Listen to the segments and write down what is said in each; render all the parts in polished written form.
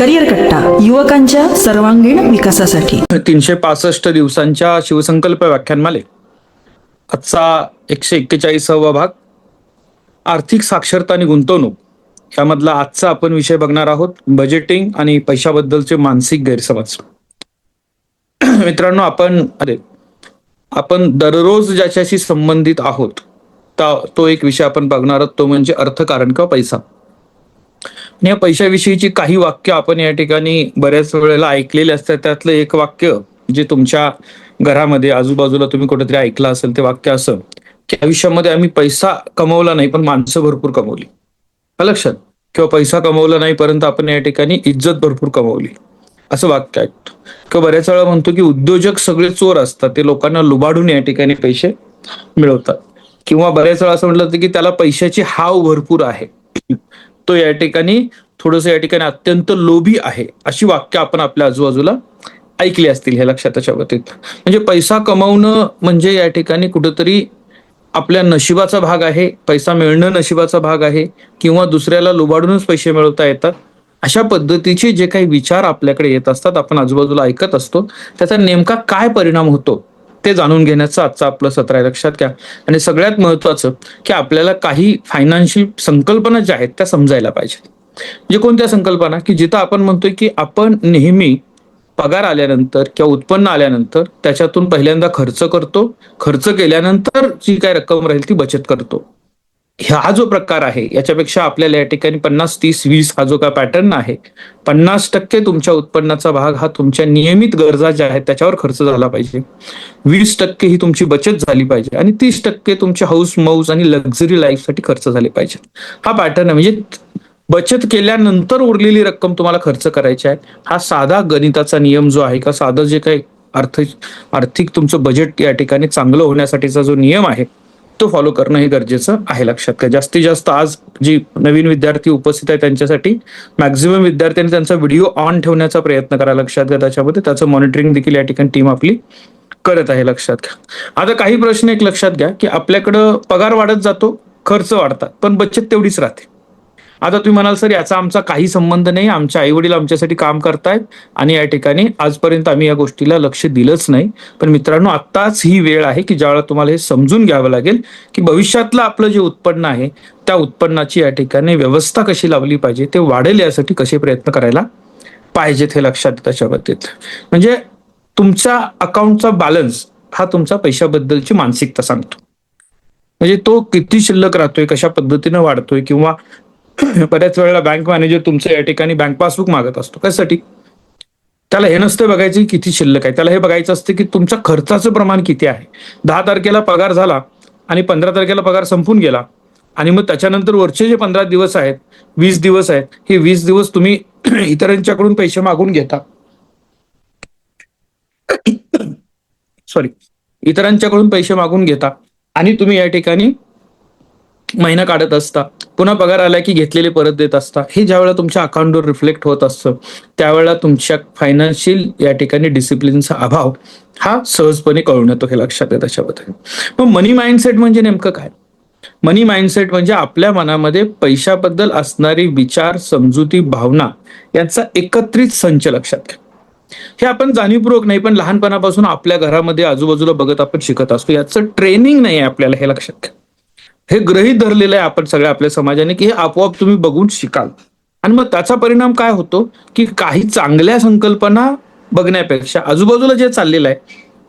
Career कट्टा, युवकांच्या सर्वांगीण विकासासाठी. 365 दिवसांच्या शिवसंकल्प व्याख्यानमाले आजचा 141वा भाग, आर्थिक साक्षरता आणि गुंतवणूक यामधला आजचा आपण विषय बघणार आहोत, बजेटिंग आणि पैशाबद्दलचे मानसिक गैरसमज. मित्रांनो, आपण दररोज ज्याच्याशी संबंधित आहोत तो एक विषय आपण बघणार आहोत, तो म्हणजे अर्थकारण किंवा पैसा. आणि या पैशाविषयीची काही वाक्य आपण या ठिकाणी बऱ्याच वेळेला ऐकलेले असतात. त्यातलं एक वाक्य जे तुमच्या घरामध्ये आजूबाजूला तुम्ही कुठेतरी ऐकलं असेल, ते वाक्य असं की आयुष्यामध्ये आम्ही पैसा कमवला नाही पण माणसं भरपूर कमवली. लक्षात, किंवा पैसा कमवला नाही परंतु आपण या ठिकाणी इज्जत भरपूर कमवली, असं वाक्य ऐकतो. किंवा बऱ्याच वेळा म्हणतो की उद्योजक सगळे चोर असतात, ते लोकांना लुबाडून या ठिकाणी पैसे मिळवतात. किंवा बऱ्याच वेळा असं म्हटलं जातं की त्याला पैशाची हाव भरपूर आहे, तो या ठिकाणी थोडंसं या ठिकाणी अत्यंत लोभी आहे. अशी वाक्य आपण आपल्या आजूबाजूला ऐकली असतील. हे लक्षात त्याच्या बाबतीत म्हणजे पैसा कमवणं म्हणजे या ठिकाणी कुठंतरी आपल्या नशिबाचा भाग आहे, पैसा मिळणं नशिबाचा भाग आहे, किंवा दुसऱ्याला लुबाडूनच पैसे मिळवता येतात. अशा पद्धतीचे जे काही विचार आपल्याकडे येत असतात, आपण आजूबाजूला ऐकत असतो, त्याचा नेमका काय परिणाम होतो ते जाणून घेण्याचं आजचं आपलं सत्र आहे. लक्षात घ्या. आणि सगळ्यात महत्वाचं की आपल्याला काही फायनान्शियल संकल्पना ज्या आहेत त्या समजायला पाहिजेत. म्हणजे कोणत्या संकल्पना, की जिथं आपण म्हणतोय की आपण नेहमी पगार आल्यानंतर किंवा उत्पन्न आल्यानंतर त्याच्यातून पहिल्यांदा खर्च करतो, खर्च केल्यानंतर जी काय रक्कम राहील ती बचत करतो. हा जो प्रकार आहे याच्यापेक्षा आपल्याला या ठिकाणी 50-30-20 हा जो काय पॅटर्न आहे, 50% तुमच्या उत्पन्नाचा भाग हा तुमच्या नियमित गरजा ज्या आहेत त्याच्यावर खर्च झाला पाहिजे, 20% ही तुमची बचत झाली पाहिजे, आणि 30% तुमच्या हाऊस मौज आणि लक्झरी लाईफसाठी खर्च झाले पाहिजे. हा पॅटर्न आहे. म्हणजे बचत केल्यानंतर उरलेली रक्कम तुम्हाला खर्च करायची आहे. हा साधा गणिताचा नियम जो आहे, का साधं जे काही आर्थिक तुमचं बजेट या ठिकाणी चांगलं होण्यासाठीचा जो नियम आहे तो फॉलो करणं हे गरजेचं आहे. लक्षात घ्या. जास्तीत जास्त आज जी नवीन विद्यार्थी उपस्थित आहे त्यांच्यासाठी मॅक्झिमम विद्यार्थ्यांनी त्यांचा व्हिडिओ ऑन ठेवण्याचा प्रयत्न करा. लक्षात घ्या. त्याच्यामध्ये त्याचं मॉनिटरिंग देखील या ठिकाणी टीम आपली करत आहे. लक्षात घ्या. आता काही प्रश्न एक लक्षात घ्या की आपल्याकडं पगार वाढत जातो, खर्च वाढतात, पण बचत तेवढीच राहते. आता तुम्ही म्हणाल सर याचा आमचा काही संबंध नाही, आमच्या आई वडील आमच्यासाठी काम करतायत आणि या ठिकाणी आजपर्यंत आम्ही या गोष्टीला लक्ष दिलंच नाही. पण मित्रांनो, आत्ताच ही वेळ आहे की ज्यावेळेला तुम्हाला हे समजून घ्यावं लागेल की भविष्यातलं आपलं जे उत्पन्न आहे त्या उत्पन्नाची या ठिकाणी व्यवस्था कशी लावली पाहिजे, ते वाढेल यासाठी कसे प्रयत्न करायला पाहिजेत, हे लक्षात त्याच्या बाबतीत. म्हणजे तुमच्या अकाउंटचा बॅलन्स हा तुमचा पैशाबद्दलची मानसिकता सांगतो. म्हणजे तो किती शिल्लक राहतोय, कशा पद्धतीने वाढतोय. किंवा बऱ्याच वेळेला बँक मॅनेजर तुमचं या ठिकाणी बँक पासबुक मागत असतो. कशासाठी? त्याला हे नसतं बघायचं किती शिल्लक आहे, त्याला हे बघायचं असतं की तुमच्या खर्चाचं प्रमाण किती आहे. 10 तारखेला पगार झाला आणि 15 तारखेला पगार संपून गेला, आणि मग त्याच्यानंतर वरचे जे 15 दिवस आहेत, 20 दिवस आहेत, हे 20 दिवस तुम्ही इतरांच्याकडून पैसे मागून घेता. इतरांच्याकडून पैसे मागून घेता आणि तुम्ही या ठिकाणी महिना काढत असता, पुन्हा पगार आला की घेतलेले परत देत असता. हे ज्या वेळेला तुमच्या अकाउंटवर रिफ्लेक्ट होत असतं त्यावेळेला तुमच्या फायनान्शियल या ठिकाणी डिसिप्लिनचा अभाव हा सहजपणे कळून येतो. हे लक्षात आहे त्याच्याबद्दल. मग मनी माइंडसेट म्हणजे नेमकं काय? मनी माइंडसेट म्हणजे आपल्या मनामध्ये पैशाबद्दल असणारी विचार, समजुती, भावना यांचा एकत्रित संच. लक्षात घ्या. हे आपण जाणीवपूर्वक नाही पण लहानपणापासून आपल्या घरामध्ये आजूबाजूला बघत आपण शिकत असतो. याचं ट्रेनिंग नाही आहे आपल्याला, हे लक्षात घ्या. हे गृहीत धरलेलं आहे आपण सगळ्या आपल्या समाजाने की हे आपोआप तुम्ही बघून शिकाल. आणि मग त्याचा परिणाम काय होतो की काही चांगल्या संकल्पना बघण्यापेक्षा आजूबाजूला जे चाललेलं आहे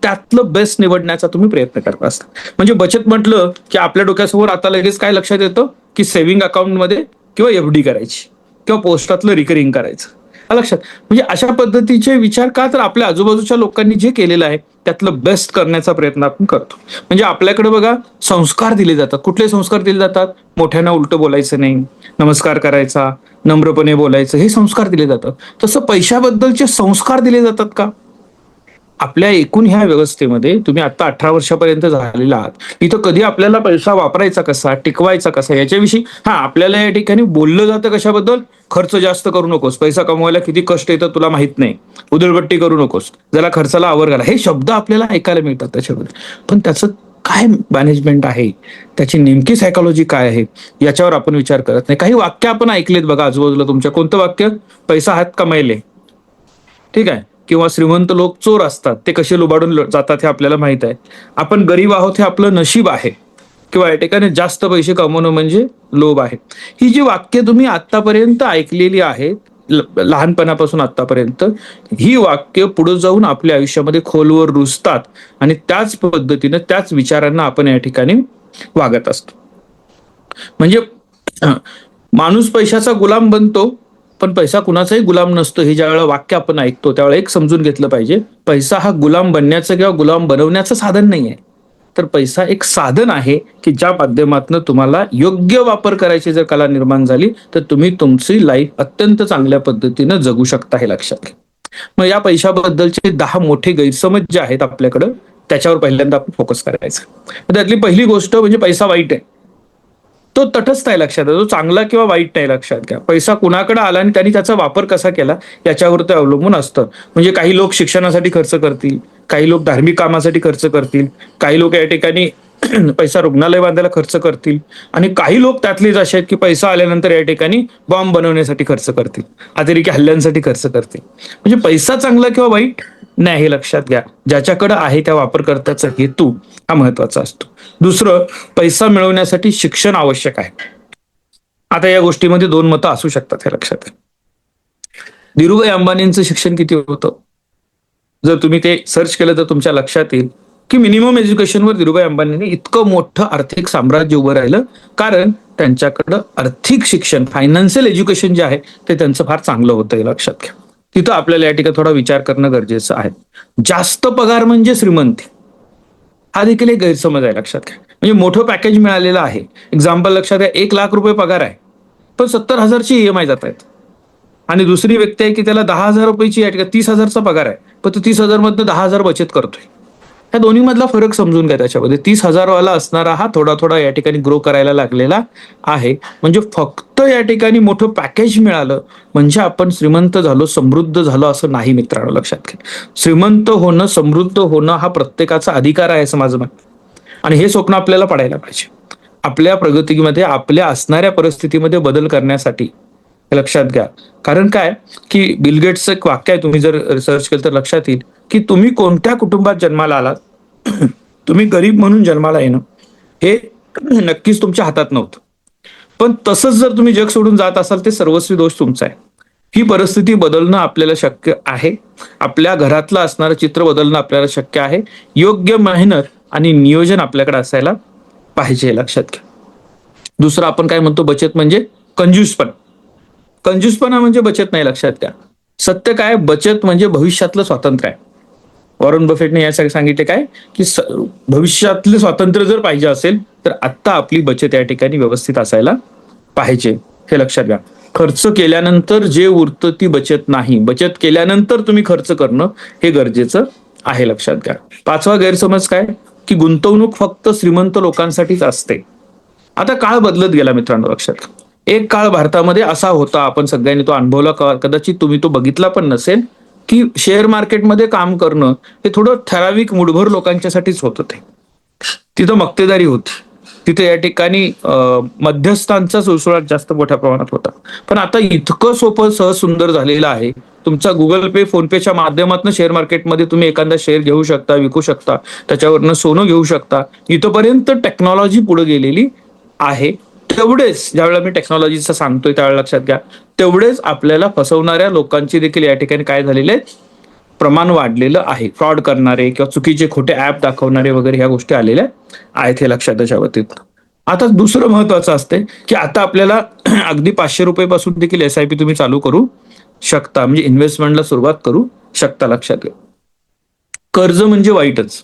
त्यातलं बेस्ट निवडण्याचा तुम्ही प्रयत्न करत असता. म्हणजे बचत म्हटलं की आपल्या डोक्यासमोर आता लगेच काय लक्षात येतं की सेव्हिंग अकाउंटमध्ये किंवा एफडी करायची किंवा पोस्टातलं रिकरिंग करायचं. लक्षात. म्हणजे अशा पद्धतीचे विचार का, तर आपल्या आजूबाजूच्या लोकांनी जे केलेलं आहे त्यातलं बेस्ट करण्याचा प्रयत्न आपण करतो. म्हणजे आपल्याकडे बघा संस्कार दिले जातात. कुठले संस्कार दिले जातात? मोठ्यांना उलट बोलायचं नाही, नमस्कार करायचा, नम्रपणे बोलायचं, हे संस्कार दिले जातात. तसं पैशाबद्दलचे संस्कार दिले जातात का? आपल्या एकूण ह्या व्यवस्थेमध्ये तुम्ही आता 18 वर्षापर्यंत झालेला आहात, इथं कधी आपल्याला पैसा वापरायचा कसा, टिकवायचा कसा याच्याविषयी आपल्याला या ठिकाणी बोललं जातं. कशाबद्दल? खर्च जास्त करू नकोस, पैसा कमवायला किती कष्ट येतं तुला माहित नाही, उधळपट्टी करू नकोस, जरा खर्चाला आवर घाला, हे शब्द आपल्याला ऐकायला मिळतात त्याच्यामध्ये. पण त्याचं काय मॅनेजमेंट आहे, त्याची नेमकी सायकॉलॉजी काय आहे, याच्यावर आपण विचार करत नाही. काही वाक्य आपण ऐकलेत बघा आजूबाजूला तुमच्या. कोणतं वाक्य? पैसा हात कमायले, ठीक आहे, किंवा श्रीमंत लोक चोर असतात, ते कसे लुबाडून जातात हे आपल्याला माहित आहे. आपण गरीब आहोत हे आपलं नशीब आहे, किंवा या ठिकाणी जास्त पैसे कमवणं म्हणजे लोभ आहे. ही जी वाक्य तुम्ही आतापर्यंत ऐकलेली आहेत, लहानपणापासून आतापर्यंत, ही वाक्य पुढे जाऊन आपल्या आयुष्यामध्ये खोलवर रुजतात आणि त्याच पद्धतीनं त्याच विचारांना आपण या ठिकाणी वागत असतो. म्हणजे माणूस पैशाचा गुलाम बनतो, पण पैसा कुणाचाही गुलाम नसतो. हे ज्यावेळेला वाक्य आपण ऐकतो त्यावेळेला एक समजून घेतलं पाहिजे, पैसा हा गुलाम बनण्याचं किंवा गुलाम बनवण्याचं साधन नाही आहे, तर पैसा एक साधन आहे की ज्या माध्यमातून तुम्हाला योग्य वापर करायची जर कला निर्माण झाली तर तुम्ही तुमची लाईफ अत्यंत चांगल्या पद्धतीनं जगू शकता, हे लक्षात घ्या. मग या पैशाबद्दलचे 10 मोठे गैरसमज जे आहेत आपल्याकडं, त्याच्यावर पहिल्यांदा आपण फोकस करायचं. त्यातली पहिली गोष्ट म्हणजे पैसा वाईट आहे. तो तटस्थ आहे, लक्षात घ्या. तो चांगला किंवा वाईट नाही, लक्षात घ्या. पैसा कुणाकडे आला आणि त्यांनी त्याचा वापर कसा केला याच्यावर ते अवलंबून असतं. म्हणजे काही लोक शिक्षणासाठी खर्च करतील, काही लोक धार्मिक कामासाठी खर्च करतील, काही लोक या ठिकाणी पैसा रुग्णालय बांधायला खर्च करतील, आणि काही लोक त्यातलेच असे आहेत की पैसा आल्यानंतर या ठिकाणी बॉम्ब बनवण्यासाठी खर्च करतील, अतिरेकी हल्ल्यांसाठी खर्च करतील. म्हणजे पैसा चांगला किंवा वाईट नाही, हे लक्षात घ्या. ज्याच्याकडे आहे त्या वापरकर्त्याचा हेतू हा महत्वाचा असतो. दुसरं, पैसा मिळवण्यासाठी शिक्षण आवश्यक आहे. आता या गोष्टीमध्ये 2 मतं असू शकतात, हे लक्षात घ्या. धीरूभाई अंबानींचं शिक्षण किती होतं? जर तुम्ही ते सर्च केलं तर तुमच्या लक्षात येईल की मिनिमम एज्युकेशनवर धीरूभाई अंबानींनी इतकं मोठं आर्थिक साम्राज्य उभं राहिलं, कारण त्यांच्याकडं आर्थिक शिक्षण, फायनान्शियल एज्युकेशन जे आहे ते त्यांचं फार चांगलं होतं, हे लक्षात घ्या. तिथं आपल्याला या ठिकाणी थोडा विचार करणं गरजेचं आहे. जास्त पगार म्हणजे श्रीमंती, हा देखील एक गैरसमज आहे, लक्षात घ्या. म्हणजे मोठं पॅकेज मिळालेलं आहे, एक्झाम्पल लक्षात घ्या, 1,00,000 रुपये पगार आहे, पण 70,000ची EMI जात आहेत. आणि दुसरी व्यक्ती आहे की त्याला 10,000 रुपयाची 30,000चा पगार आहे, पण तो 30,000 मधनं 10,000 बचत करतोय. या दोन्ही मधला फरक समजून घ्या. त्याच्यामध्ये 30,000 वाला असणारा हा थोडा थोडा या ठिकाणी ग्रो करायला लागलेला आहे. म्हणजे फक्त या ठिकाणी मोठं पॅकेज मिळालं म्हणजे आपण श्रीमंत झालो, समृद्ध झालो असं नाही मित्रांनो, लक्षात घ्या. श्रीमंत होणं, समृद्ध होणं हा प्रत्येकाचा अधिकार आहे असं माझं म्हणणं, आणि हे स्वप्न आपल्याला पडायला पाहिजे. आपल्या प्रगतीमध्ये, आपल्या असणाऱ्या परिस्थितीमध्ये बदल करण्यासाठी, हे लक्षात घ्या. कारण काय की बिल गेट्सचं एक वाक्य आहे, तुम्ही जर रिसर्च केलं तर लक्षात येईल की तुम्ही कोणत्या कुटुंबात जन्माला आलात, तुम्ही गरीब म्हणून जन्माला येणं हे नक्कीच तुमच्या हातात नव्हतं, पण तसंच जर तुम्ही जग सोडून जात असाल ते सर्वस्वी दोष तुमचा आहे. ही परिस्थिती बदलणं आपल्याला शक्य आहे. आपल्या घरातलं असणारं चित्र बदलणं आपल्याला शक्य आहे. योग्य मेहनत आणि नियोजन आपल्याकडे असायला पाहिजे, लक्षात घ्या. दुसरं आपण काय म्हणतो, बचत म्हणजे कंजूसपणा. कंजूसपणा म्हणजे बचत नाही, लक्षात घ्या. सत्य काय, बचत म्हणजे भविष्यातलं स्वातंत्र्य आहे. वॉरन बफेटने यासाठी सांगितले काय की भविष्यातलं स्वातंत्र्य जर पाहिजे असेल तर आत्ता आपली बचत या ठिकाणी व्यवस्थित असायला पाहिजे, हे लक्षात घ्या. खर्च केल्यानंतर जे उरतं ती बचत नाही, बचत केल्यानंतर तुम्ही खर्च करणं हे गरजेचं आहे, लक्षात घ्या. 5वा गैरसमज काय की गुंतवणूक फक्त श्रीमंत लोकांसाठीच असते. आता काळ बदलत गेला मित्रांनो, लक्षात घ्या. एक काळ भारतामध्ये असा होता, आपण सगळ्यांनी तो अनुभवला, कदाचित तुम्ही तो बघितला पण नसेल, की शेअर मार्केटमध्ये काम करणं हे थोडं ठराविक मुठभर लोकांच्यासाठीच होत होते. तिथं मक्तेदारी होती, तिथे या ठिकाणी मध्यस्थांचा सुळसुळाट जास्त मोठ्या प्रमाणात होता. पण आता इतकं सोपं, सहज, सुंदर झालेलं आहे. तुमचा गुगल पे, फोन पेच्या माध्यमातून शेअर मार्केटमध्ये तुम्ही एखादा शेअर घेऊ शकता, विकू शकता, त्याच्यावरनं सोनं घेऊ शकता. इथपर्यंत टेक्नॉलॉजी पुढे गेलेली आहे. तेवढेच, ज्यावेळेला मी टेक्नॉलॉजीचं सांगतोय त्यावेळेला लक्षात घ्या, तेवढेच आपल्याला फसवणाऱ्या लोकांची देखील या ठिकाणी काय झालेले प्रमाण वाढलेलं आहे. फ्रॉड करणारे किंवा चुकीचे खोटे ऍप दाखवणारे वगैरे ह्या गोष्टी आलेल्या आहेत, हे लक्षात त्याच्या बाबतीत. आता दुसरं महत्वाचं असते की आता आपल्याला अगदी 500 रुपये पासून देखील SIP तुम्ही चालू करू शकता, म्हणजे इन्व्हेस्टमेंटला सुरुवात करू शकता, लक्षात घ्या. कर्ज म्हणजे वाईटच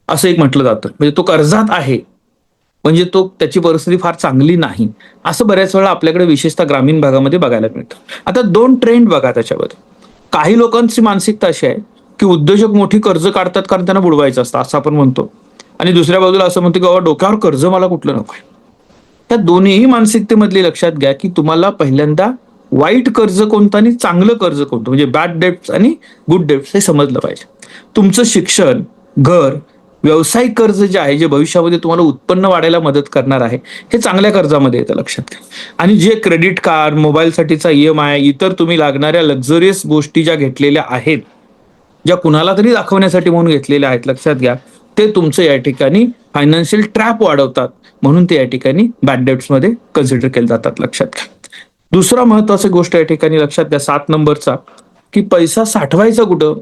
असं एक म्हटलं जातं, म्हणजे तो कर्जात आहे म्हणजे तो त्याची परिस्थिती फार चांगली नाही, असं बऱ्याच वेळा आपल्याकडे विशेषतः ग्रामीण भागामध्ये बघायला मिळतं. आता 2 ट्रेंड बघा त्याच्यामध्ये. काही लोकांची मानसिकता अशी आहे की उद्योजक मोठी कर्ज काढतात कारण त्यांना बुडवायचं असतं असं आपण म्हणतो, आणि दुसऱ्या बाजूला असं म्हणतो की बाबा डोक्यावर कर्ज मला कुठलं नकोय. त्या दोन्ही मानसिकतेमधली लक्षात घ्या की तुम्हाला पहिल्यांदा वाईट कर्ज कोणतं आणि चांगलं कर्ज कोणतं, म्हणजे बॅड डेट्स आणि गुड डेट्स हे समजलं पाहिजे. तुमचं शिक्षण, घर, व्यावसायिक कर्ज जे आहे, जे भविष्यामध्ये तुम्हाला उत्पन्न वाढायला मदत करणार आहे, हे चांगल्या कर्जामध्ये येतं, लक्षात घ्या. आणि जे क्रेडिट कार्ड, मोबाईलसाठीचा EMI, इतर तुम्ही लागणाऱ्या लक्झरियस गोष्टी ज्या घेतलेल्या आहेत, ज्या कुणाला तरी दाखवण्यासाठी म्हणून घेतलेल्या आहेत, लक्षात घ्या, ते तुमचं या ठिकाणी फायनान्शियल ट्रॅप वाढवतात. म्हणून ते या ठिकाणी बॅड डेट्समध्ये कन्सिडर केले जातात, लक्षात घ्या. दुसरा महत्वाची गोष्ट या ठिकाणी लक्षात घ्या 7 नंबरचा, की पैसा साठवायचा कुठं?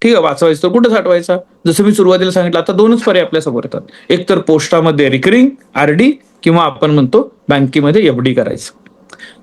ठीक आहे, वाचवायचं तर कुठं साठवायचा? जसं मी सुरुवातीला सांगितलं, आता 2च पर्याय आपल्या समोर येतात. एक तर पोस्टामध्ये रिकरिंग RD, किंवा आपण म्हणतो बँकेमध्ये FD करायचं.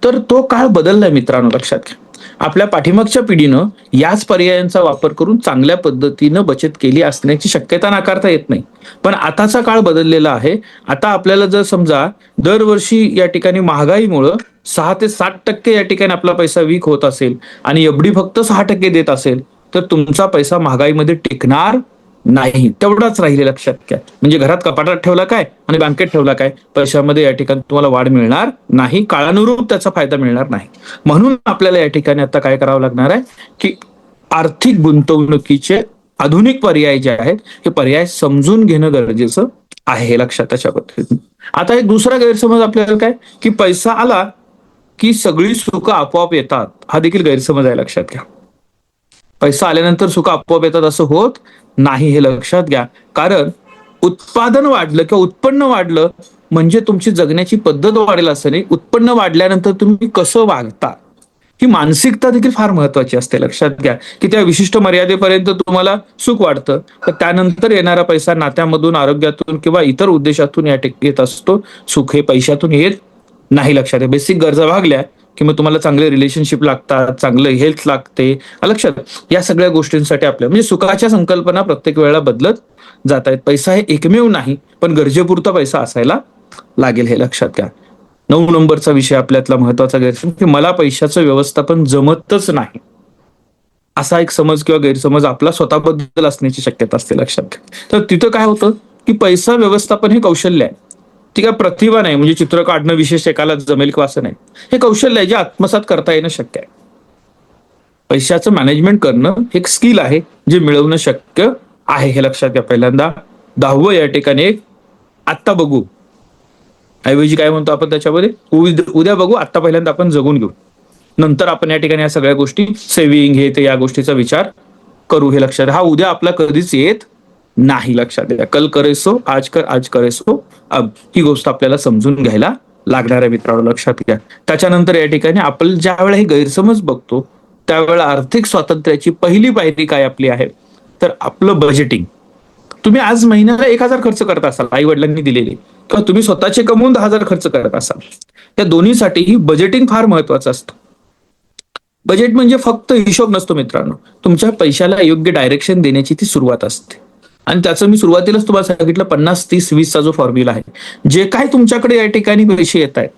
तर तो काळ बदललाय मित्रांनो, लक्षात घ्या. आपल्या पाठीमागच्या पिढीनं याच पर्यायांचा वापर करून चांगल्या पद्धतीनं बचत केली असण्याची शक्यता नाकारता येत नाही. पण आताचा काळ बदललेला आहे. आता आपल्याला जर समजा दरवर्षी या ठिकाणी महागाईमुळं 6 ते 7% या ठिकाणी आपला पैसा वीक होत असेल आणि FD फक्त 6% देत असेल, तर तुमचा पैसा महागाईमध्ये टिकणार नाही, तेवढाच राहिले, लक्षात घ्या. म्हणजे घरात कपाटात ठेवला काय आणि बँकेत ठेवला काय, पैशामध्ये या ठिकाणी तुम्हाला वाढ मिळणार नाही, काळानुरूप त्याचा फायदा मिळणार नाही. म्हणून आपल्याला या ठिकाणी आता काय करावं लागणार आहे, की आर्थिक गुंतवणुकीचे आधुनिक पर्याय जे आहेत, हे पर्याय समजून घेणं गरजेचं आहे, हे लक्षात त्याच्या पद्धतीने. आता एक दुसरा गैरसमज आपल्याला काय, की पैसा आला की सगळी सुख आपोआप येतात, हा देखील गैरसमज आहे, लक्षात घ्या. पैसा आल्यानंतर सुख आपोआप येतात असं होत नाही, हे लक्षात घ्या. कारण उत्पादन वाढलं किंवा उत्पन्न वाढलं म्हणजे तुमची जगण्याची पद्धत वाढेल असं नाही. उत्पन्न वाढल्यानंतर तुम्ही कसं वागता, ही मानसिकता देखील फार महत्वाची असते, लक्षात घ्या. की त्या विशिष्ट मर्यादेपर्यंत तुम्हाला सुख वाढतं, तर त्यानंतर येणारा पैसा नात्यामधून, आरोग्यातून किंवा इतर उद्देशातून येत असतो. सुख हे पैशातून येत नाही, लक्षात घ्या. बेसिक गरजा भागल्या की मग तुम्हाला चांगले रिलेशनशिप लागतात, चांगलं हेल्थ लागते, लक्षात. या सगळ्या गोष्टींसाठी आपल्या म्हणजे सुखाच्या संकल्पना प्रत्येक वेळेला बदलत जात आहेत. पैसा हे एकमेव नाही, पण गरजेपुरता पैसा असायला लागेल, हे लक्षात घ्या. 9 नंबरचा विषय आपल्यातला महत्वाचा गैरसमज, की मला पैशाचं व्यवस्थापन जमतच नाही, असा एक समज किंवा गैरसमज आपला स्वतःबद्दल असण्याची शक्यता असते, लक्षात घ्या. तर तिथं काय होतं, की पैसा व्यवस्थापन हे कौशल्य आहे. ठीक आहे, प्रतिभा नाही, म्हणजे चित्र काढणं विशेष एकाला जमेल किंवा असं नाही. हे कौशल्य आहे, जे आत्मसात करता येणं शक्य आहे. पैशाचं मॅनेजमेंट करणं एक स्किल आहे, जे मिळवणं शक्य आहे, हे लक्षात घ्या. पहिल्यांदा 10वं या ठिकाणी एक आत्ता बघू ऐवजी काय म्हणतो आपण त्याच्यामध्ये, उद्या बघू, आत्ता पहिल्यांदा आपण जगून घेऊ, नंतर आपण या ठिकाणी या सगळ्या गोष्टी सेव्हिंग हे ते या गोष्टीचा विचार करू, हे लक्षात. हा उद्या आपला कधीच येत नाही, लक्षात द्या. कल करे सो आज कर, आज करे सो अब, ही गोष्ट आपल्याला समजून घ्यायला लागणार आहे मित्रांनो, लक्षात घ्या. त्याच्यानंतर या ठिकाणी आपण ज्या वेळेला हे गैरसमज बघतो, त्यावेळेला आर्थिक स्वातंत्र्याची पहिली पायरी काय आपली आहे, तर आपलं बजेटिंग. तुम्ही आज महिन्याला 1,000 खर्च करत असाल आई वडिलांनी दिलेले, किंवा तुम्ही स्वतःचे कमवून 10,000 खर्च करत असाल, त्या दोन्हीसाठीही बजेटिंग फार महत्वाचं असतं. बजेट म्हणजे फक्त हिशोब नसतो मित्रांनो, तुमच्या पैशाला योग्य डायरेक्शन देण्याची ती सुरुवात असते. आणि त्याचं मी सुरुवातीलाच तुम्हाला सांगितलं 50-30-20 चा जो फॉर्म्युला आहे. जे काय तुमच्याकडे या ठिकाणी पैसे येत आहेत,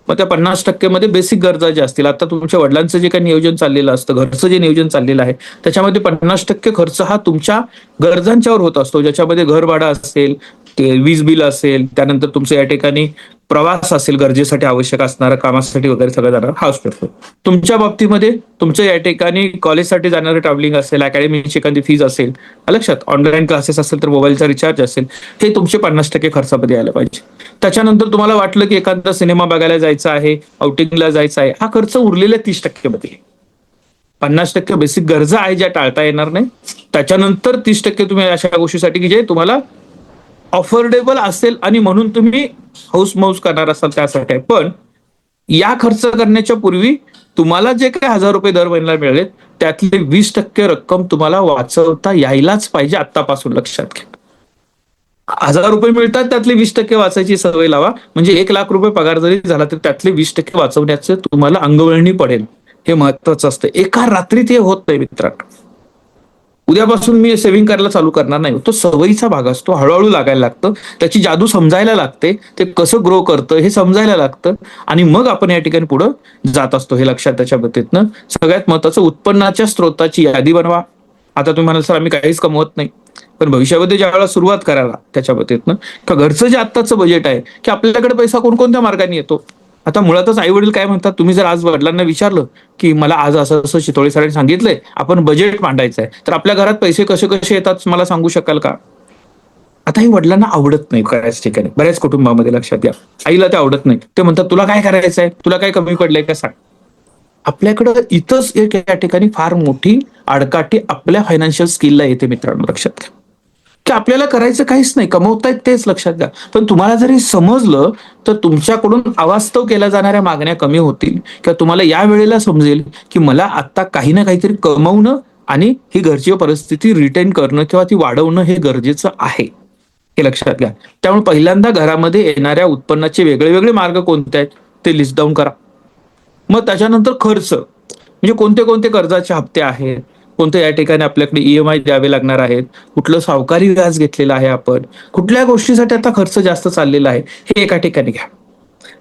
मग त्या 50% मध्ये बेसिक गरजा ज्या असतील, आता तुमच्या वडिलांचं जे काही नियोजन चाललेलं असतं, घरचं जे नियोजन चाललेलं आहे, त्याच्यामध्ये 50% खर्च हा तुमच्या गरजांच्यावर होत असतो, ज्याच्यामध्ये घर भाडं असेल, ते वीज बिल असेल, त्यानंतर तुमचं या ठिकाणी प्रवास असेल, गरजेसाठी आवश्यक असणारं, कामासाठी वगैरे सगळं जाणार हा असतो. तुमच्या बाबतीमध्ये तुमच्या या ठिकाणी कॉलेजसाठी जाणारं ट्रॅव्हलिंग असेल, अकॅडमीची एखादी फीज असेल, लक्षात, ऑनलाईन क्लासेस असेल तर मोबाईलचा रिचार्ज असेल, हे तुमचे 50% खर्चामध्ये यायला पाहिजे. त्याच्यानंतर तुम्हाला वाटलं की एखादा सिनेमा बघायला जायचा आहे, आउटिंगला जायचं आहे, हा खर्च उरलेल्या 30% मध्ये. 50% बेसिक गरजा आहे ज्या टाळता येणार नाही, त्याच्यानंतर 30% तुम्ही अशा गोष्टीसाठी की जे तुम्हाला अफोर्डेबल असेल आणि म्हणून तुम्ही हौस मौज करणार असाल त्यासाठी आहे. पण या खर्च करण्याच्या पूर्वी तुम्हाला जे काही 1,000 रुपये दर महिन्याला मिळाले, त्यातली 20% रक्कम तुम्हाला वाचवता यायलाच पाहिजे आतापासून, लक्षात घ्या. 1,000 रुपये मिळतात, त्यातले 20% वाचायची सवय लावा. म्हणजे 1,00,000 रुपये पगार जरी झाला तर त्यातले 20% वाचवण्याचं तुम्हाला अंगवळणी पडेल, हे महत्वाचं असतं. एका रात्रीत हे होत नाही मित्रांनो. उद्यापासून मी सेव्हिंग करायला चालू करणार नाही, तो सवयीचा भाग असतो, हळूहळू लागायला लागतं, त्याची जादू समजायला लागते, ते कसं ग्रो करतं हे समजायला लागतं, आणि मग आपण या ठिकाणी पुढे जात असतो, हे लक्षात. त्याच्या बाबतीतनं सगळ्यात महत्वाचं, उत्पन्नाच्या स्रोताची यादी बनवा. आता तुम्ही म्हणाल सर आम्ही काहीच कमवत नाही, पण भविष्यामध्ये ज्या वेळेला सुरुवात करायला त्याच्या बाबतीतनं, का घरचं जे आत्ताचं बजेट आहे, की आपल्याकडे पैसा कोणकोणत्या मार्गाने येतो, आता मुळातच आई वडील काय म्हणतात, तुम्ही जर आज वडिलांना विचारलं की मला आज असं असं चितोळे सरांनी सांगितलंय, आपण बजेट मांडायचं आहे, तर आपल्या घरात पैसे कसे कसे येतात मला सांगू शकाल का? आता हे वडिलांना आवडत नाही बऱ्याच ठिकाणी, बऱ्याच कुटुंबामध्ये लक्षात घ्या. आईला ते आवडत नाही. ते म्हणतात तुला काय करायचंय, तुला काय कमी पडलंय का सांग. आपल्याकडं इथंच एक या ठिकाणी फार मोठी आडकाठी आपल्या फायनान्शियल स्किलला येते मित्रांनो, लक्षात घ्या. की आपल्याला करायचं काहीच नाही, कमवतायत तेच लक्षात घ्या. पण तुम्हाला जर हे समजलं तर तुमच्याकडून अवास्तव केल्या जाणाऱ्या मागण्या कमी होतील, किंवा तुम्हाला या वेळेला समजेल की मला आता काही ना काहीतरी कमवणं आणि ही घरची परिस्थिती रिटेन करणं किंवा ती वाढवणं हे गरजेचं आहे, हे लक्षात घ्या. त्यामुळे पहिल्यांदा घरामध्ये येणाऱ्या उत्पन्नाचे वेगळे वेगळे मार्ग कोणते आहेत ते लिस्ट डाऊन करा. मग त्याच्यानंतर खर्च, म्हणजे कोणते कोणते कर्जाचे हप्ते आहेत, कोणते या ठिकाणी आपल्याकडे ईएमआय द्यावे लागणार आहेत, कुठलं सावकारी व्याज घेतलेलं आहे आपण, कुठल्या गोष्टीसाठी आता खर्च जास्त चाललेला आहे, हे एका ठिकाणी घ्या.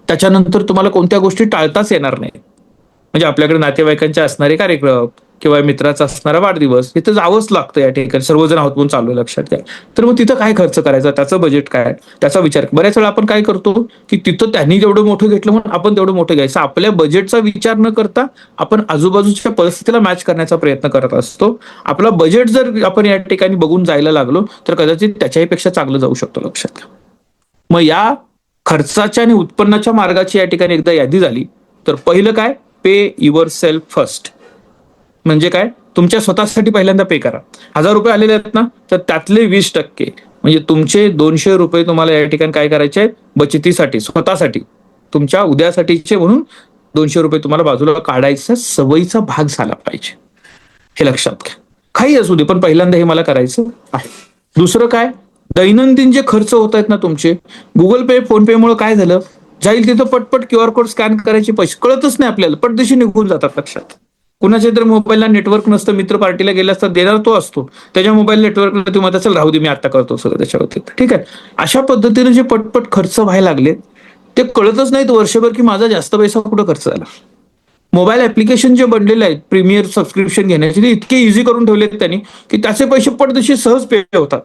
त्याच्यानंतर तुम्हाला कोणत्या गोष्टी टाळताच येणार नाही, म्हणजे आपल्याकडे नातेवाईकांचे असणारे कार्यक्रम किंवा मित्राचा असणारा वाढदिवस, इथं जावंच लागतं या ठिकाणी, सर्वजण आहोत म्हणून चालू आहे लक्षात घ्या. तर मग तिथं काय खर्च करायचा, त्याचं बजेट काय, त्याचा विचार. बऱ्याच वेळा आपण काय करतो की तिथं त्यांनी जेवढं मोठं घेतलं म्हणून आपण तेवढं मोठं घ्यायचं, आपल्या बजेटचा विचार न करता आपण आजूबाजूच्या परिस्थितीला मॅच करण्याचा प्रयत्न करत असतो. आपला बजेट जर आपण या ठिकाणी बघून जायला लागलो तर कदाचित त्याच्याही पेक्षा चांगलं जाऊ शकतो, लक्षात घ्या. मग या खर्चाच्या आणि उत्पन्नाच्या मार्गाची या ठिकाणी एकदा यादी झाली तर पहिलं काय, पे युअर सेल्फ फर्स्ट. म्हणजे काय, तुमच्या स्वतःसाठी पहिल्यांदा पे करा. 1,000 रुपये आलेले आहेत ना, तर त्यातले 20% म्हणजे तुमचे 200 रुपये तुम्हाला या ठिकाणी काय करायचे आहेत, बचतीसाठी, स्वतःसाठी, तुमच्या उद्यासाठीचे म्हणून 200 रुपये तुम्हाला बाजूला काढायचा सवयीचा भाग झाला पाहिजे, हे लक्षात घ्या. काही असू दे पण पहिल्यांदा हे मला करायचं आहे. दुसरं काय, दैनंदिन जे खर्च होत आहेत ना तुमचे, गुगल पे फोन पे मुळे काय झालं, जाईल तिथं पटपट QR कोड स्कॅन करायचे, पैसे कळतच नाही आपल्याला, पटदिशी निघून जातात. लक्षात, कुणाच्या तर मोबाईलला नेटवर्क नसतं, मित्र पार्टीला गेला असता देणार तो असतो, त्याच्या मोबाईल नेटवर्कला तुम्ही म्हणता चल राहू दे मी आता करतो सगळं त्याच्यावरती, ठीक आहे. अशा पद्धतीने जे पटपट खर्च व्हायला लागले ते कळतच नाहीत वर्षभर की माझा जास्त पैसा कुठं खर्च झाला. मोबाईल ऍप्लिकेशन जे बनलेले आहेत प्रीमियर सबस्क्रिप्शन घेण्याचे, ते इतके इझी करून ठेवले आहेत त्यांनी की त्याचे पैसे पडदेशी सहज पे होतात.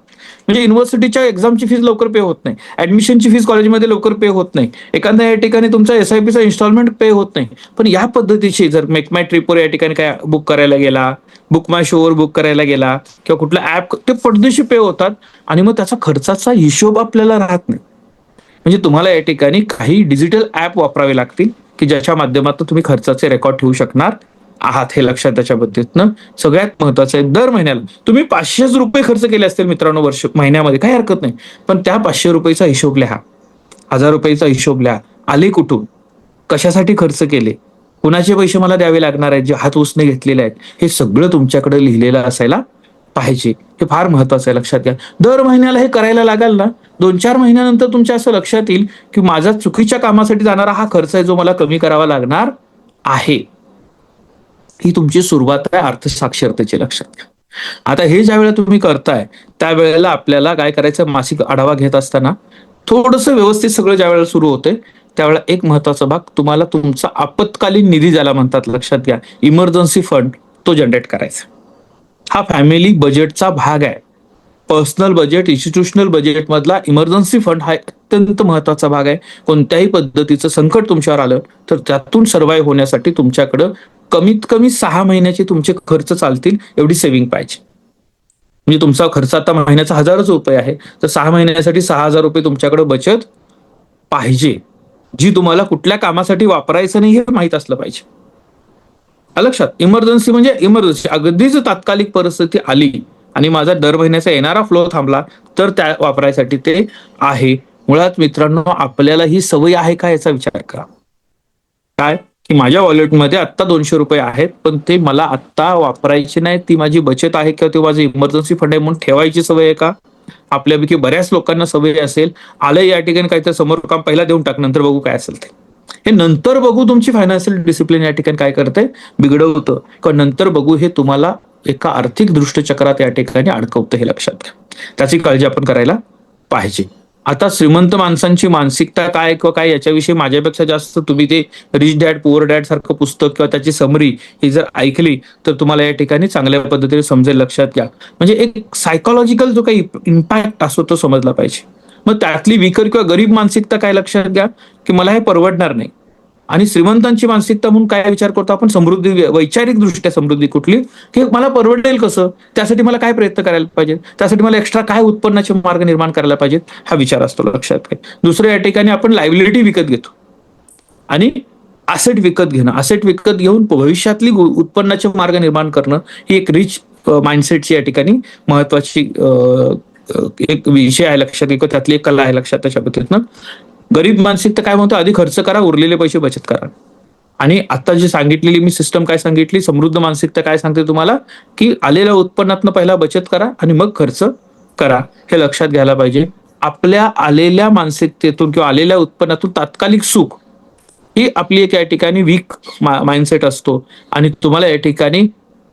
म्हणजे युनिव्हर्सिटीच्या एक्झामची फीस लवकर पे होत नाही, ऍडमिशनची फीस कॉलेजमध्ये लवकर पे होत नाही, एखाद्या या ठिकाणी तुमचा SIPचा इन्स्टॉलमेंट पे होत नाही. पण या पद्धतीची जर मेक माय ट्रिपवर या ठिकाणी काय बुक करायला गेला, बुक माय शोवर बुक करायला गेला किंवा कुठलं ऍप, ते पडदेशी पे होतात आणि मग त्याचा खर्चाचा हिशोब आपल्याला राहत नाही. म्हणजे तुम्हाला या ठिकाणी काही डिजिटल ऍप वापरावे लागतील की ज्याच्या माध्यमातून तुम्ही खर्चाचे रेकॉर्ड ठेवू शकणार आहात, हे लक्षात त्याच्या पद्धतीनं. सगळ्यात महत्वाचं आहे, दर महिन्याला तुम्ही 500 रुपये खर्च केले असतील मित्रांनो महिन्यामध्ये, काही हरकत नाही, पण त्या 500 रुपयेचा हिशोब लिहा, 1,000 रुपयेचा हिशोब लिहा, आले कुठून, कशासाठी खर्च केले, कुणाचे पैसे मला द्यावे लागणार आहेत जे हात उसने घेतलेले आहेत, हे सगळं तुमच्याकडे लिहिलेलं असायला पाहिजे. हे फार महत्वाचं आहे, लक्षात घ्या. दर महिन्याला हे करायला लागाल ना, 2-4 महिन्यानंतर तुमच्या असं लक्षात येईल की माझा चुकीच्या कामासाठी जाणारा हा खर्च आहे जो मला कमी करावा लागणार आहे. ही तुमची सुरुवात आहे अर्थसाक्षरतेची, लक्षात घ्या. आता हे ज्या वेळेला तुम्ही करताय त्यावेळेला आपल्याला काय करायचं, मासिक आढावा घेत असताना थोडंसं व्यवस्थित सगळं ज्या वेळेला सुरू होते त्यावेळेला एक महत्वाचा भाग, तुम्हाला तुमचा आपत्कालीन निधी ज्याला म्हणतात, लक्षात घ्या, इमर्जन्सी फंड, तो जनरेट करायचा. हा फॅमिली बजेटचा भाग आहे. पर्सनल बजेट, इन्स्टिट्यूशनल बजेट मधला इमर्जन्सी फंड हा अत्यंत महत्वाचा भाग आहे. कोणत्याही पद्धतीचं संकट तुमच्यावर आलं तर त्यातून सर्व्हाइव्ह होण्यासाठी तुमच्याकडं कमीत कमी 6 महिन्याचे तुमचे खर्च चालतील एवढी सेव्हिंग पाहिजे. म्हणजे तुमचा खर्च आता महिन्याचा 1,000 रुपये आहे, तर 6 महिन्यासाठी 6,000 रुपये तुमच्याकडे बचत पाहिजे, जी तुम्हाला कुठल्या कामासाठी वापरायचं नाही हे माहित असलं पाहिजे. लक्षात, इमर्जन्सी म्हणजे इमर्जन्सी, अगदीच तात्कालिक परिस्थिती आली आणि माझा दर महिन्याचा येणारा फ्लो थांबला तर त्या वापरायसाठी ते आहे. मुळात मित्रांनो, आपल्याला ही सवय आहे का याचा विचार करा. काय की माझ्या वॉलेटमध्ये आत्ता 200 रुपये आहेत, पण ते मला आत्ता वापरायचे नाही, ती माझी बचत आहे किंवा ते माझं इमर्जन्सी फंड आहे म्हणून ठेवायची सवय आहे का? आपल्यापैकी बऱ्याच लोकांना सवय असेल, आलं या ठिकाणी काहीतरी समोर काम, पहिला देऊन टाक, नंतर बघू काय असेल ते. हे नंतर बघू तुमची फायनान्शियल डिसिप्लिन या ठिकाणी काय करते, बिघडवतं, किंवा नंतर बघू हे तुम्हाला एका आर्थिक दृष्टचक्रात या ठिकाणी अडकवतं, हे लक्षात घ्या. त्याची काळजी आपण करायला पाहिजे. आता श्रीमंत माणसांची मानसिकता काय किंवा काय याच्याविषयी माझ्यापेक्षा जास्त तुम्ही ते रिच डॅड पुअर डॅड सारखं पुस्तक किंवा त्याची समरी ही जर ऐकली तर तुम्हाला या ठिकाणी चांगल्या पद्धतीने समजेल, लक्षात घ्या. म्हणजे एक सायकोलॉजिकल जो काही इम्पॅक्ट असतो तो समजला पाहिजे. मग त्यातली विकर किंवा गरीब मानसिकता काय, लक्षात घ्या, की मला हे परवडणार नाही, आणि श्रीमंतांची मानसिकता म्हणून काय विचार करतो आपण, समृद्धी, वैचारिक दृष्ट्या समृद्धी कुठली, की मला परवडेल कसं, त्यासाठी मला काय प्रयत्न करायला पाहिजे, त्यासाठी मला एक्स्ट्रा काय उत्पन्नाचे मार्ग निर्माण करायला पाहिजेत, हा विचार असतो लक्षात घ्या. दुसरं, या ठिकाणी आपण लायबिलिटी विकत घेतो आणि असेट विकत घेणं, असेट विकत घेऊन भविष्यातली उत्पन्नाचे मार्ग निर्माण करणं ही एक रिच माइंडसेटची या ठिकाणी महत्वाची एक विषय आहे लक्षात घेतो, त्यातली एक कला आहे लक्षात. त्याच्या पद्धतीनं गरीब मानसिकता काय म्हणतो, आधी खर्च करा, उरलेले पैसे बचत करा. आणि आता जी सांगितलेली मी सिस्टम काय सांगितली, समृद्ध मानसिकता काय सांगते तुम्हाला, की आलेल्या उत्पन्नातनं पहिला बचत करा आणि मग खर्च करा, हे लक्षात घ्यायला पाहिजे. आपल्या आलेल्या मानसिकतेतून किंवा आलेल्या उत्पन्नातून तात्कालिक सुख ही आपली एक या ठिकाणी वीक माइंडसेट असतो आणि तुम्हाला या ठिकाणी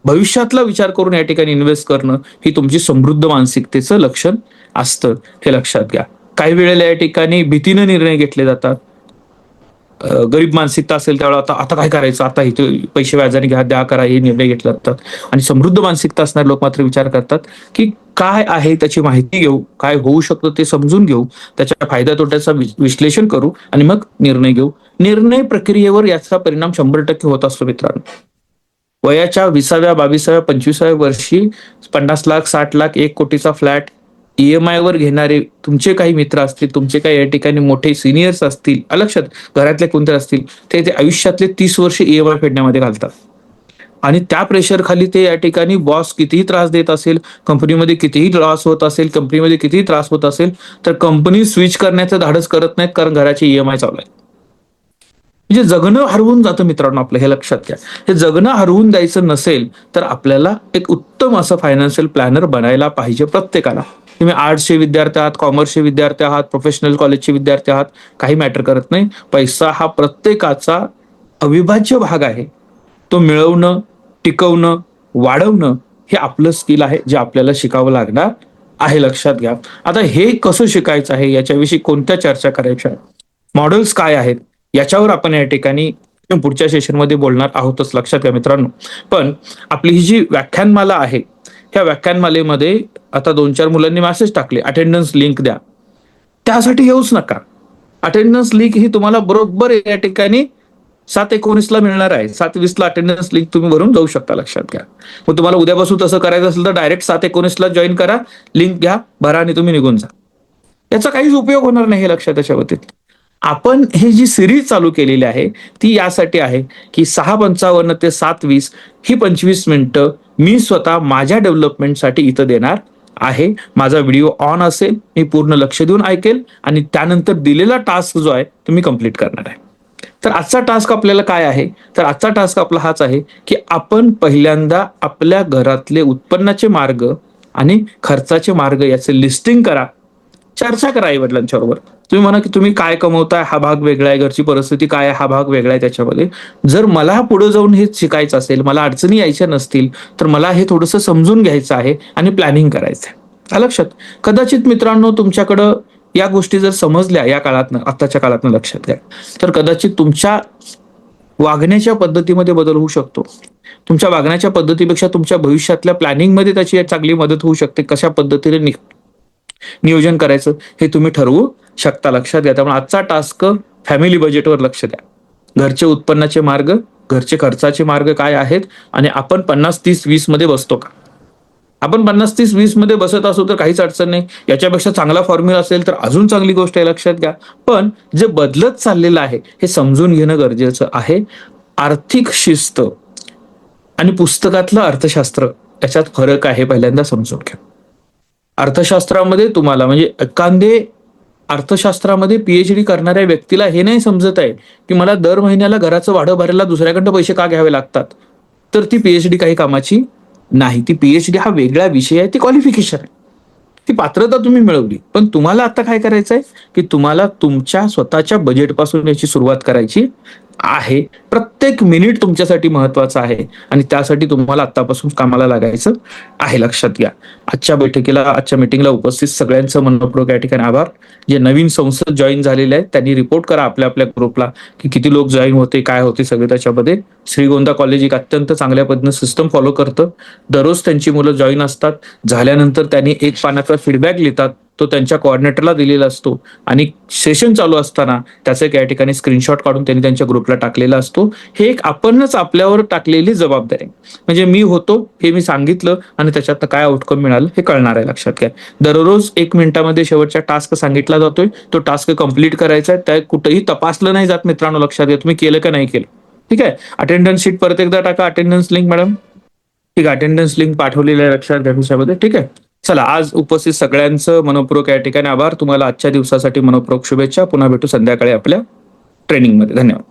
भविष्यातला विचार करून या ठिकाणी इन्व्हेस्ट करणं ही तुमची समृद्ध मानसिकतेचं लक्षण असतं, हे लक्षात घ्या. काही वेळेला या ठिकाणी भीतीनं निर्णय घेतले जातात. गरीब मानसिकता असेल त्यावेळेला आता आता काय करायचं, आता इथे पैसे व्याजाने घ्या, द्या, करा, हे निर्णय घेतले जातात. आणि समृद्ध मानसिकता असणारे लोक मात्र विचार करतात की काय आहे त्याची माहिती घेऊ, काय होऊ शकतं ते समजून घेऊ, त्याच्या फायदा तोट्याचा विश्लेषण करू आणि मग निर्णय घेऊ. निर्णय प्रक्रियेवर याचा परिणाम 100% होत असतो मित्रांनो. वयाच्या 20व्या 22व्या 25व्या वर्षी 50 लाख 60 लाख 1 कोटीचा फ्लॅट EMI वर घेणारे तुमचे काही मित्र असतील, तुमचे काही या ठिकाणी मोठे सिनियर्स असतील, लक्षात घरातले कोणते असतील, ते आयुष्यातले 30 वर्ष EMI फेडण्यामध्ये घालतात. आणि त्या प्रेशर खाली ते या ठिकाणी बॉस कितीही त्रास देत असेल, कंपनीमध्ये कितीही लॉस होत असेल, कंपनीमध्ये कितीही त्रास होत असेल, तर कंपनी स्विच करण्याचं धाडस करत नाहीत, कारण घराचे EMI चालू आहे. म्हणजे जगणं हरवून जातं मित्रांनो आपलं, हे लक्षात घ्या. हे जगणं हरवून द्यायचं नसेल तर आपल्याला एक उत्तम असं फायनान्शियल प्लॅनर बनायला पाहिजे प्रत्येकाला. तुम्ही आर्ट्सचे विद्यार्थी आहात, कॉमर्सचे विद्यार्थी आहात, प्रोफेशनल कॉलेजचे विद्यार्थी आहात, काही मॅटर करत नाही. पैसा हा प्रत्येकाचा अविभाज्य भाग आहे. तो मिळवणं, टिकवणं, वाढवणं हे आपलं स्किल आहे, जे आपल्याला शिकावं लागणार आहे, लक्षात घ्या. आता हे कसं शिकायचं आहे, याच्याविषयी कोणत्या चर्चा करायच्या, मॉडेल्स काय आहेत, याच्यावर आपण या ठिकाणी पुढच्या सेशनमध्ये बोलणार आहोतच, लक्षात घ्या मित्रांनो. पण आपली ही जी व्याख्यानमाला आहे, ह्या व्याख्यानमालेमध्ये आता 2-4 मुलांनी मेसेज टाकले, अटेंडन्स लिंक द्या. त्यासाठी येऊच नका. अटेंडन्स लिंक ही तुम्हाला बरोबर या ठिकाणी 7/19 मिळणार आहे. 7:20 अटेंडन्स लिंक तुम्ही भरून जाऊ शकता, लक्षात घ्या. मग तुम्हाला उद्यापासून तसं करायचं असेल तर डायरेक्ट 7/19 जॉईन करा, लिंक घ्या, भरा आणि तुम्ही निघून जा. याचा काहीच उपयोग होणार नाही, हे लक्षात त्याच्यावरती. आपण हे जी सिरीज चालू केलेली आहे ती यासाठी आहे की 6:55 ते 7:20 ही 25 मिनिटं मी स्वतः माझ्या डेव्हलपमेंटसाठी इथं देणार आहे. माझा व्हिडिओ ऑन असेल, मी पूर्ण लक्ष देऊन ऐकेल आणि त्यानंतर दिलेला टास्क जो आहे तो मी कंप्लीट करणार आहे. तर आजचा टास्क आपल्याला काय आहे, तर आजचा टास्क आपला हाच आहे की आपण पहिल्यांदा आपल्या घरातले उत्पन्नाचे मार्ग आणि खर्चाचे मार्ग याचे लिस्टिंग करा, चर्चा करा आई वडिलांच्या बरोबर. तुम्ही म्हणा की तुम्ही काय कमवताय हा भाग वेगळा आहे, घरची परिस्थिती काय आहे हा भाग वेगळा आहे. त्याच्यामध्ये जर मला पुढे जाऊन हे शिकायचं असेल, मला अडचणी यायच्या नसतील, तर मला हे थोडंसं समजून घ्यायचं आहे आणि प्लॅनिंग करायचं आहे, लक्षात. कदाचित मित्रांनो तुमच्याकडं या गोष्टी जर समजल्या या काळातनं, आताच्या काळातनं, लक्षात घ्या, तर कदाचित तुमच्या वागण्याच्या पद्धतीमध्ये बदल होऊ शकतो. तुमच्या वागण्याच्या पद्धतीपेक्षा तुमच्या भविष्यातल्या प्लॅनिंगमध्ये त्याची चांगली मदत होऊ शकते. कशा पद्धतीने नियोजन करायचं हे तुम्ही ठरवू शकता, लक्षात घ्या. त्यामुळे आजचा टास्क फॅमिली बजेटवर लक्ष द्या. घरचे उत्पन्नाचे मार्ग, घरचे खर्चाचे मार्ग काय आहेत आणि आपण 50-30-20 मध्ये बसतो का? आपण 50-30-20 मध्ये बसत असू तर काहीच अडचण नाही. याच्यापेक्षा चांगला फॉर्म्युला असेल तर अजून चांगली गोष्ट आहे, लक्षात घ्या. पण जे बदलत चाललेलं आहे हे समजून घेणं गरजेचं आहे. आर्थिक शिस्त आणि पुस्तकातलं अर्थशास्त्र याच्यात फरक आहे, पहिल्यांदा समजून घ्या. अर्थशास्त्रामध्ये तुम्हाला म्हणजे एखादे अर्थशास्त्रामध्ये PhD करणाऱ्या व्यक्तीला हे नाही समजत आहे की मला दर महिन्याला घराचं भाडं भरायला दुसऱ्याकडनं पैसे का घ्यावे लागतात, तर ती PhD काही कामाची नाही. ती PhD हा वेगळा विषय आहे, ती क्वालिफिकेशन आहे, ती पात्रता तुम्ही मिळवली. पण तुम्हाला आता काय करायचं आहे की तुम्हाला तुमच्या स्वतःच्या बजेटपासून याची सुरुवात करायची आहे. प्रत्येक मिनिट तुमच्यासाठी महत्वाचं आहे आणि त्यासाठी तुम्हाला आतापासून कामाला लागायचं आहे, लक्षात घ्या. आजच्या बैठकीला, आजच्या मीटिंगला उपस्थित सगळ्यांचं मनपूर्वक या ठिकाणी आभार. जे नवीन संसद जॉईन झालेले आहेत त्यांनी रिपोर्ट करा आपल्या आपल्या ग्रुपला की किती लोक जॉईन होते, काय होते सगळे. त्याच्यामध्ये श्रीगोंदा कॉलेज एक अत्यंत चांगल्या पद्धतीने सिस्टम फॉलो करतं. दररोज त्यांची मुलं जॉईन असतात, झाल्यानंतर त्यांनी 1 पानाचा फीडबॅक लिहितात. तो त्यांच्या कोऑर्डिनेटरला दिलेला असतो आणि सेशन चालू असताना त्याचं एक या ठिकाणी स्क्रीनशॉट काढून त्यांनी त्यांच्या ग्रुपला टाकलेला असतो. हे एक आपणच आपल्यावर टाकलेली जबाबदारी आहे. म्हणजे मी होतो हे मी सांगितलं आणि त्याच्यात काय आउटकम मिळालं हे कळणार आहे. लक्षात घ्या, दररोज 1 मिनिटामध्ये शेवटचा टास्क सांगितला जातोय, तो टास्क कंप्लीट करायचा आहे. त्या कुठेही तपासलं नाही जात मित्रांनो. लक्षात घ्या, तुम्ही केलं का नाही केलं. ठीक आहे. अटेंडन्स शीट परत एकदा टाका. Attendance link madam. ठीक आहे, अटेंडन्स लिंक पाठवलेली आहे लक्षात घ्या त्याच्यामध्ये. ठीक आहे. चला, आज उपस्थित सगळ्यांचं मनपूर्वक या ठिकाणी आभार. तुम्हाला आजच्या दिवसासाठी मनपूर्वक शुभेच्छा. पुन्हा भेटू संध्याकाळी आपल्या ट्रेनिंगमध्ये. धन्यवाद.